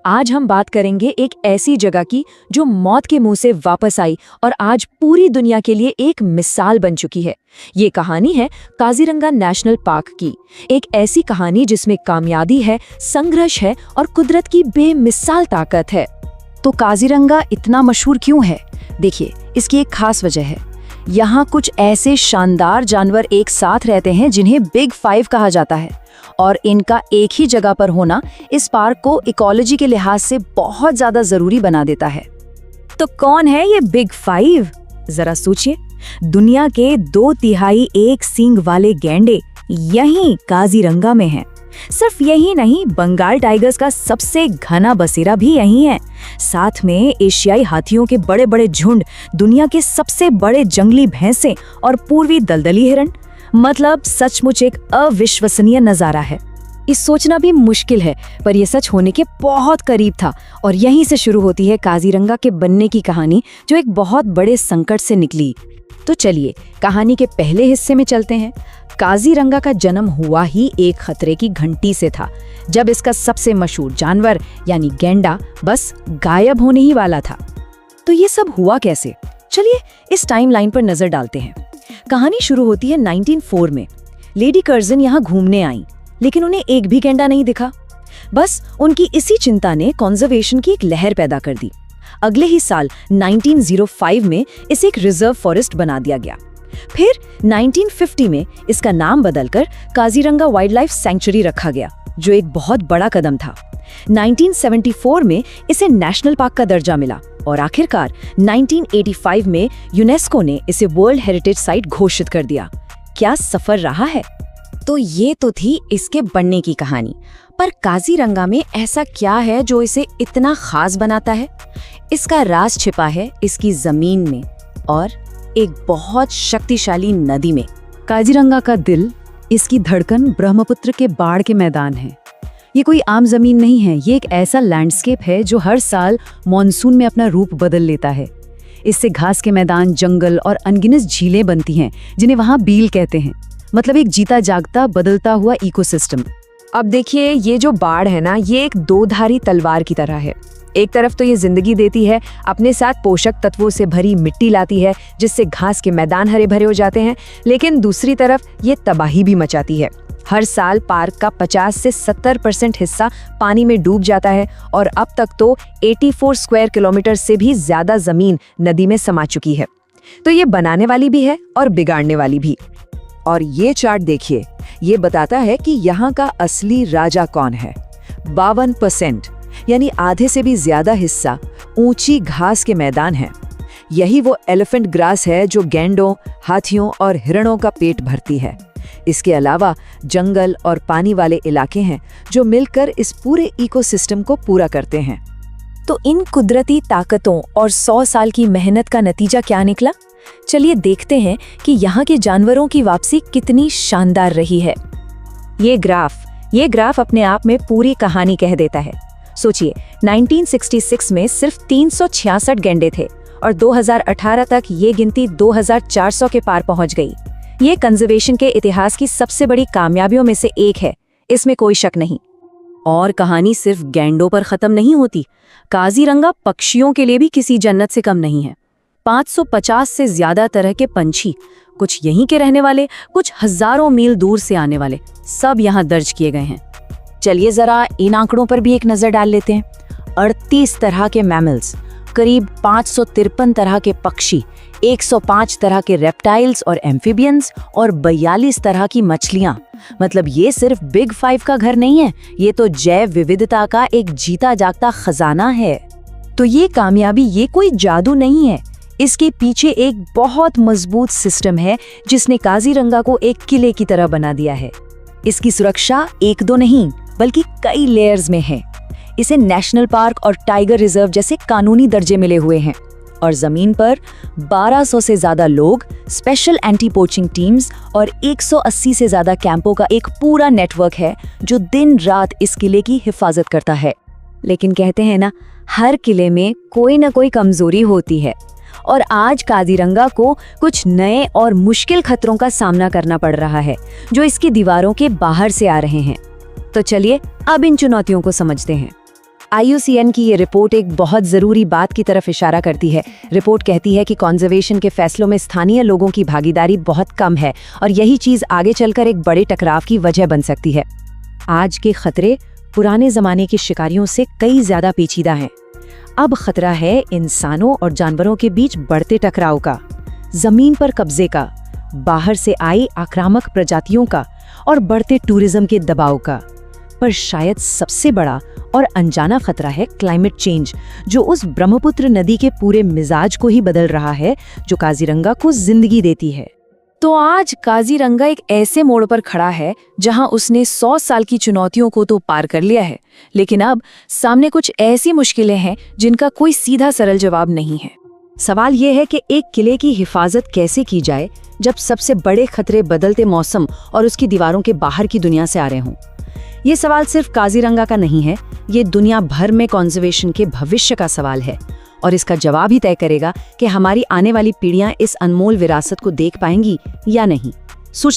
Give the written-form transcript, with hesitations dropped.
आज हम बात करेंगे एक ऐसी जगह की जो मौत के मुंह से वापस आई और आज पूरी दुनिया के लिए एक मिसाल बन चुकी है। ये कहानी है काजीरंगा नेशनल पार्क की, एक ऐसी कहानी जिसमें कामयाबी है, संघर्ष है और कुदरत की बेमिसाल ताकत है। तो काजीरंगा इतना मशहूर क्यों है? देखिए, इसकी एक खास वजह है। यहाँ कुछ ऐसे शानदार जानवर एक साथ रहते हैं जिन्हें बिग 5 कहा जाता है, और इनका एक ही जगह पर होना इस पार्क को इकोलॉजी के लिहाज से बहुत ज्यादा जरूरी बना देता है। तो कौन है ये बिग 5? जरा सोचिए, दुनिया के 2/3 एक सींग वाले गैंडे यहीं काजीरंगा में हैं। सिर्फ यही नहीं, बंगाल टाइगर्स का सबसे घना बसेरा भी यहीं है। साथ में एशियाई हाथियों के बड़े बड़े झुंड, दुनिया के सबसे बड़े जंगली भैंसे और पूर्वी दलदली हिरण। मतलब सचमुच एक अविश्वसनीय नजारा है। इस सोचना भी मुश्किल है, पर यह सच होने के बहुत करीब था। और यहीं से शुरू होती है काजीरंगा के बनने की कहानी, जो एक बहुत बड़े संकट से निकली। तो चलिए कहानी के पहले हिस्से में चलते हैं। काजीरंगा का जन्म हुआ ही एक खतरे की घंटी से था, जब इसका सबसे मशहूर जानवर यानी गैंडा बस गायब होने ही वाला था। तो ये सब हुआ कैसे? चलिए इस टाइमलाइन पर नजर डालते हैं। कहानी शुरू होती है 1904 में। लेडी कर्जन यहाँ घूमने आई, लेकिन उन्हें एक भी गैंडा नहीं दिखा। बस उनकी इसी चिंता ने कंजर्वेशन की एक लहर पैदा कर दी। अगले ही साल 1905 में इसे एक रिजर्व फॉरेस्ट बना दिया गया। फिर 1950 में इसका नाम बदलकर काजीरंगा वाइल्ड लाइफ सेंचुरी रखा गया, जो एक बहुत बड़ा कदम था। 1974 में इसे नेशनल पार्क का दर्जा मिला और आखिरकार 1985 में यूनेस्को ने इसे वर्ल्ड हेरिटेज साइट घोषित कर दिया। क्या सफर रहा है! तो ये तो थी इसके बनने की कहानी, पर काजीरंगा में ऐसा क्या है जो इसे इतना खास बनाता है? इसका राज छिपा है इसकी जमीन में और एक बहुत शक्तिशाली नदी में। काजीरंगा का दिल, इसकी धड़कन ब्रह्मपुत्र के बाढ़ के मैदान है। ये कोई आम जमीन नहीं है, ये एक ऐसा लैंडस्केप है जो हर साल मॉनसून में अपना रूप बदल लेता है। इससे घास के मैदान, जंगल और अनगिनत झीलें बनती हैं, जिन्हें वहाँ बील कहते हैं। मतलब एक जीता जागता बदलता हुआ इकोसिस्टम। अब देखिए, ये जो बाढ़ है ना, ये एक दोधारी तलवार की तरह है। एक तरफ तो ये जिंदगी देती है, अपने साथ पोषक तत्वों से भरी मिट्टी लाती है, जिससे घास के मैदान हरे भरे हो जाते हैं, लेकिन दूसरी तरफ ये तबाही भी मचाती है। हर साल पार्क का 50 से 70% हिस्सा पानी में डूब जाता है और अब तक तो 84 स्क्वायर किलोमीटर से भी ज्यादा जमीन नदी में समा चुकी है। तो ये बनाने वाली भी है और बिगाड़ने वाली भी। और ये चार्ट देखिए, ये बताता है कि यहाँ का असली राजा कौन है। 52% यानी आधे से भी ज्यादा हिस्सा ऊंची घास के मैदान है। यही वो एलिफेंट ग्रास है जो गैंडों, हाथियों और हिरणों का पेट भरती है। इसके अलावा जंगल और पानी वाले इलाके हैं जो मिलकर इस पूरे इकोसिस्टम को पूरा करते हैं। तो इन कुदरती ताकतों और 100 साल की मेहनत का नतीजा क्या निकला? चलिए देखते हैं कि यहाँ के जानवरों की वापसी कितनी शानदार रही है। ये ग्राफ अपने आप में पूरी कहानी कह देता है। सोचिए, 1966 में सिर्फ 366 गैंडे थे और 2018 तक ये गिनती 2400 के पार पहुंच गई। ये कंजर्वेशन के इतिहास की सबसे बड़ी कामयाबियों में से एक है, इसमें कोई शक नहीं। और कहानी सिर्फ गैंडों पर खत्म नहीं होती। काजीरंगा पक्षियों के लिए भी किसी जन्नत से कम नहीं है। 550 से ज्यादा तरह के पंछी, कुछ यहीं के रहने वाले, कुछ हजारों मील दूर से आने वाले, सब यहाँ दर्ज किए गए हैं। चलिए जरा इन आंकड़ों पर भी एक नजर डाल लेते हैं। 38 तरह के मैमल्स, करीब 553 तरह के पक्षी, 105 तरह के रेप्टाइल्स और एम्फिबियंस और 42 तरह की मछलियां। मतलब ये सिर्फ बिग 5 का घर नहीं है, ये तो जैव विविधता का एक जीता जागता खजाना है। तो ये कामयाबी, ये कोई जादू नहीं है, इसके पीछे एक बहुत मजबूत सिस्टम है जिसने काजीरंगा को एक किले की तरह बना दिया है। इसकी सुरक्षा एक दो नहीं बल्कि कई लेयर्स में है। इसे नेशनल पार्क और टाइगर रिजर्व जैसे कानूनी दर्जे मिले हुए हैं और जमीन पर 1200 से ज्यादा लोग, स्पेशल एंटी पोचिंग टीम्स और 180 से ज्यादा कैंपों का एक पूरा नेटवर्क है जो दिन रात इस किले की हिफाजत करता है। लेकिन कहते हैं ना, हर किले में कोई ना कोई कमजोरी होती है और आज काजीरंगा को कुछ नए और मुश्किल खतरों का सामना करना पड़ रहा है जो इसकी दीवारों के बाहर से आ रहे हैं। तो चलिए अब इन चुनौतियों को समझते हैं। IUCN की ये रिपोर्ट एक बहुत ज़रूरी बात की तरफ इशारा करती है। रिपोर्ट कहती है कि कॉन्जर्वेशन के फैसलों में स्थानीय लोगों की भागीदारी बहुत कम है और यही चीज़ आगे चलकर एक बड़े टकराव की वजह बन सकती है। आज के खतरे पुराने ज़माने के शिकारियों से कई ज़्यादा पेचीदा हैं। अब खतरा है इंसानों और जानवरों के बीच बढ़ते टकराव का, ज़मीन पर कब्जे का, बाहर से आई आक्रामक प्रजातियों का और बढ़ते टूरिज्म के दबाव का। पर शायद सबसे बड़ा और अनजाना खतरा है क्लाइमेट चेंज, जो उस ब्रह्मपुत्र नदी के पूरे मिजाज को ही बदल रहा है, जो काजीरंगा को जिंदगी देती है। तो आज काजीरंगा एक ऐसे मोड़ पर खड़ा है जहां उसने 100 साल की चुनौतियों को तो पार कर लिया है, लेकिन अब सामने कुछ ऐसी मुश्किलें हैं जिनका कोई सीधा सरल जवाब नहीं है। सवाल ये है कि एक किले की हिफाजत कैसे की जाए जब सबसे बड़े खतरे बदलते मौसम और उसकी दीवारों के बाहर की दुनिया से आ रहे हों। ये सवाल सिर्फ काजीरंगा का नहीं है, ये दुनिया भर में कंजर्वेशन के भविष्य का सवाल है और इसका जवाब ही तय करेगा कि हमारी आने वाली पीढ़ियां इस अनमोल विरासत को देख पाएंगी या नहीं।